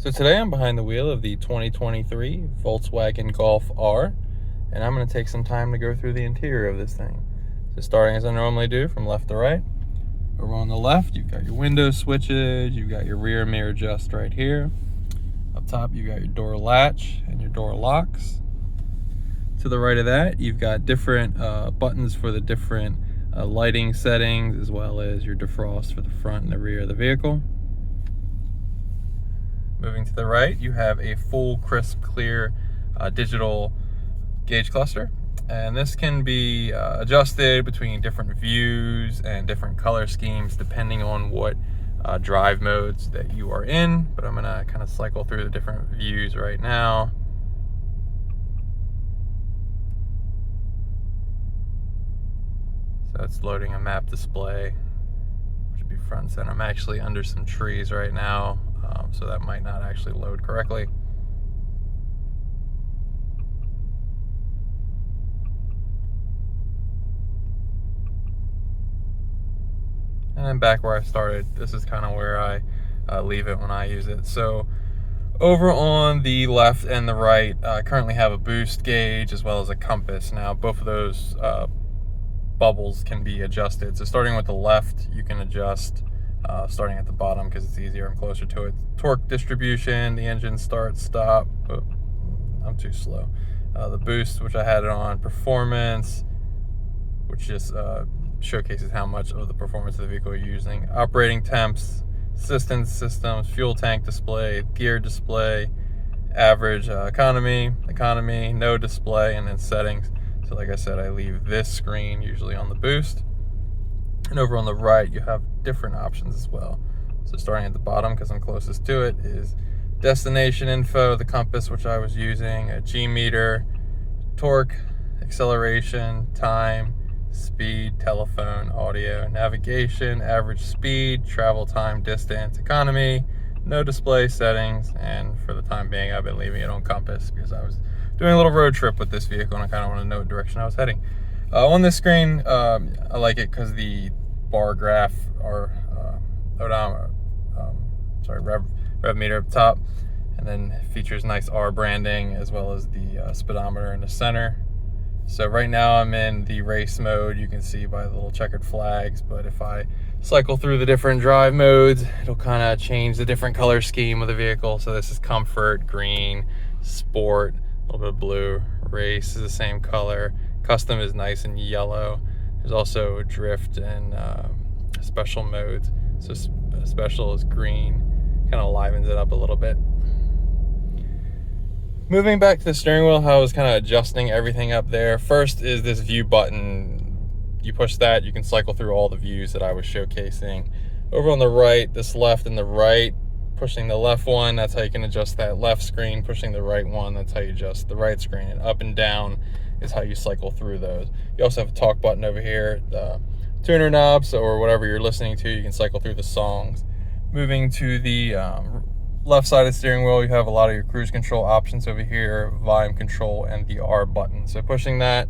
So today I'm behind the wheel of the 2023 Volkswagen Golf R, and I'm going to take some time to go through the interior of this thing. So starting as I normally do from left to right. Over on the left, you've got your window switches, you've got your rear mirror adjust right here. Up top, you've got your door latch and your door locks. To the right of that, you've got different buttons for the different lighting settings, as well as your defrost for the front and the rear of the vehicle. Moving to the right, you have a full, crisp, clear digital gauge cluster. And this can be adjusted between different views and different color schemes depending on what drive modes that you are in. But I'm gonna kind of cycle through the different views right now. So it's loading a map display, which would be front and center. I'm actually under some trees right now, so that might not actually load correctly. And then back where I started, this is kind of where I leave it when I use it. So over on the left and the right, I currently have a boost gauge as well as a compass. Now both of those bubbles can be adjusted. So starting with the left, you can adjust starting at the bottom because it's easier, I'm closer to it. Torque distribution, the engine start, stop. Oh, I'm too slow. The boost, which I had it on, performance, which just showcases how much of the performance of the vehicle you're using. Operating temps, assistance systems, fuel tank display, gear display, average, economy, no display, and then settings. So like I said, I leave this screen usually on the boost. And over on the right, you have different options as well. So starting at the bottom, because I'm closest to it, is destination info, the compass, which I was using, a G meter, torque, acceleration, time, speed, telephone, audio, navigation, average speed, travel time, distance, economy, no display settings, and for the time being, I've been leaving it on compass because I was doing a little road trip with this vehicle and I kind of want to know what direction I was heading. On this screen, I like it because the bar graph or odometer, rev meter up top, and then features nice R branding as well as the speedometer in the center. So right now I'm in the race mode, you can see by the little checkered flags, but if I cycle through the different drive modes, it'll kind of change the different color scheme of the vehicle. So this is comfort, green, sport, a little bit of blue. Race is the same color. Custom is nice and yellow. There's also drift and special modes. So special is green, kind of livens it up a little bit. Moving back to the steering wheel, how I was kind of adjusting everything up there. First is this view button. You push that, you can cycle through all the views that I was showcasing. Over on the right, this left and the right, pushing the left one, that's how you can adjust that left screen. Pushing the right one, that's how you adjust the right screen. And up and down is how you cycle through those. You also have a talk button over here, the tuner knobs, or whatever you're listening to, you can cycle through the songs. Moving to the left side of the steering wheel, you have a lot of your cruise control options over here, volume control, and the R button. So pushing that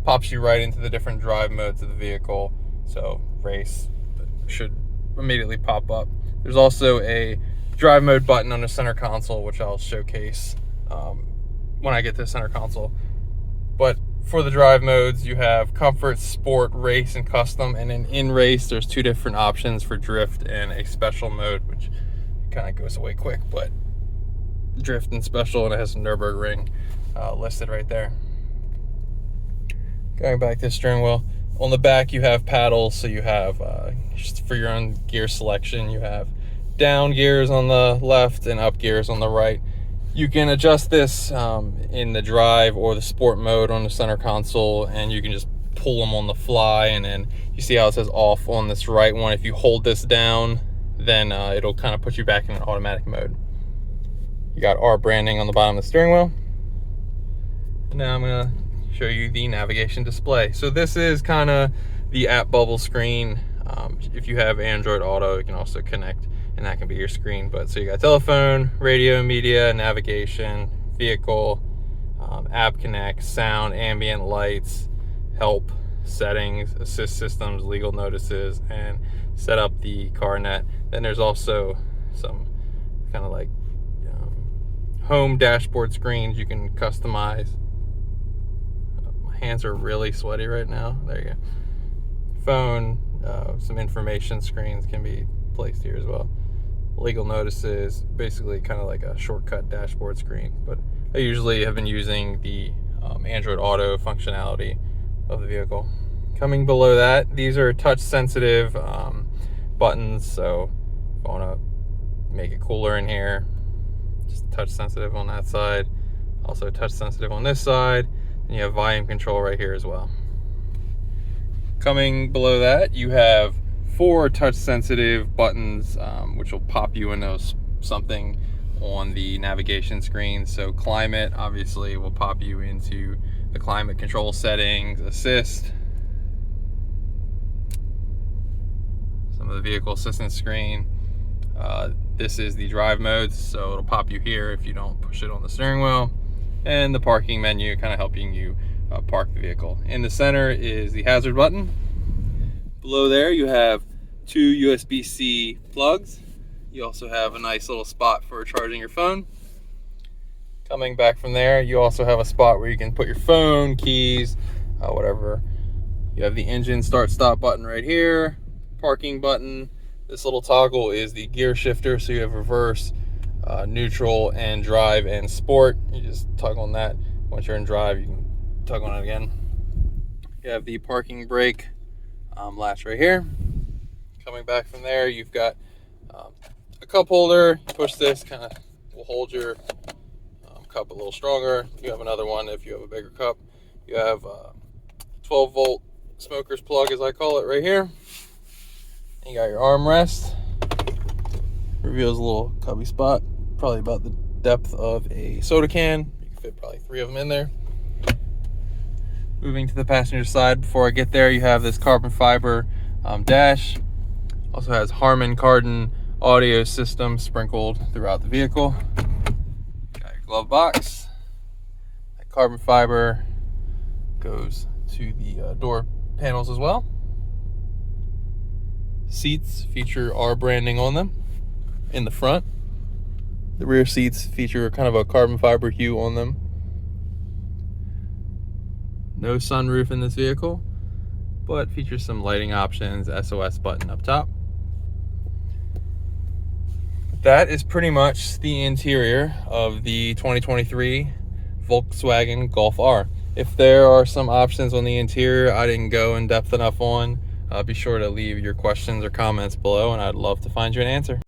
pops you right into the different drive modes of the vehicle. So race should immediately pop up. There's also a drive mode button on the center console, which I'll showcase when I get to the center console. But for the drive modes, you have comfort, sport, race, and custom. And then in race, there's two different options for drift and a special mode, which kind of goes away quick, but drift and special, and it has Nürburgring listed right there. Going back to the steering wheel, on the back you have paddles, so you have just for your own gear selection, you have down gears on the left and up gears on the right. You can adjust this in the drive or the sport mode on the center console, and you can just pull them on the fly. And then you see how it says off on this right one. If you hold this down, then it'll kind of put you back in an automatic mode. You got R branding on the bottom of the steering wheel. And now I'm gonna show you the navigation display. So this is kind of the app bubble screen. If you have Android Auto, you can also connect and that can be your screen. But so you got telephone, radio, media, navigation, vehicle, app connect, sound, ambient lights, help, settings, assist systems, legal notices, and set up the car net. Then there's also some kind of like home dashboard screens you can customize. My hands are really sweaty right now. There you go. Phone, some information screens can be placed here as well. Legal notices, basically kind of like a shortcut dashboard screen. But I usually have been using the Android Auto functionality of the vehicle. Coming below that, these are touch sensitive buttons, so if I want to make it cooler in here, just touch sensitive on that side, also touch sensitive on this side, and you have volume control right here as well. Coming below that, you have 4 touch sensitive buttons, which will pop you into something on the navigation screen. So climate obviously will pop you into the climate control settings, assist, some of the vehicle assistance screen. This is the drive modes, so it'll pop you here if you don't push it on the steering wheel, and the parking menu kind of helping you park the vehicle. In the center is the hazard button. Below there you have 2 USB-C plugs. You also have a nice little spot for charging your phone. Coming back from there, you also have a spot where you can put your phone, keys, whatever. You have the engine start stop button right here, parking button. This little toggle is the gear shifter, so you have reverse, neutral, and drive and sport. You just tug on that. Once you're in drive, you can tug on it again. You have the parking brake latch right here. Coming back from there, you've got a cup holder. You push this, kind of will hold your cup a little stronger. You have another one if you have a bigger cup. You have 12-volt smoker's plug, as I call it, right here. You got your armrest. Reveals a little cubby spot, probably about the depth of a soda can. You can fit probably 3 of them in there. Moving to the passenger side, before I get there, you have this carbon fiber dash. Also has Harman Kardon audio system sprinkled throughout the vehicle. Got your glove box. That carbon fiber goes to the door panels as well. Seats feature our branding on them in the front. The rear seats feature kind of a carbon fiber hue on them. No sunroof in this vehicle, but features some lighting options, SOS button up top. That is pretty much the interior of the 2023 Volkswagen Golf R. If there are some options on the interior I didn't go in depth enough on, be sure to leave your questions or comments below, and I'd love to find you an answer.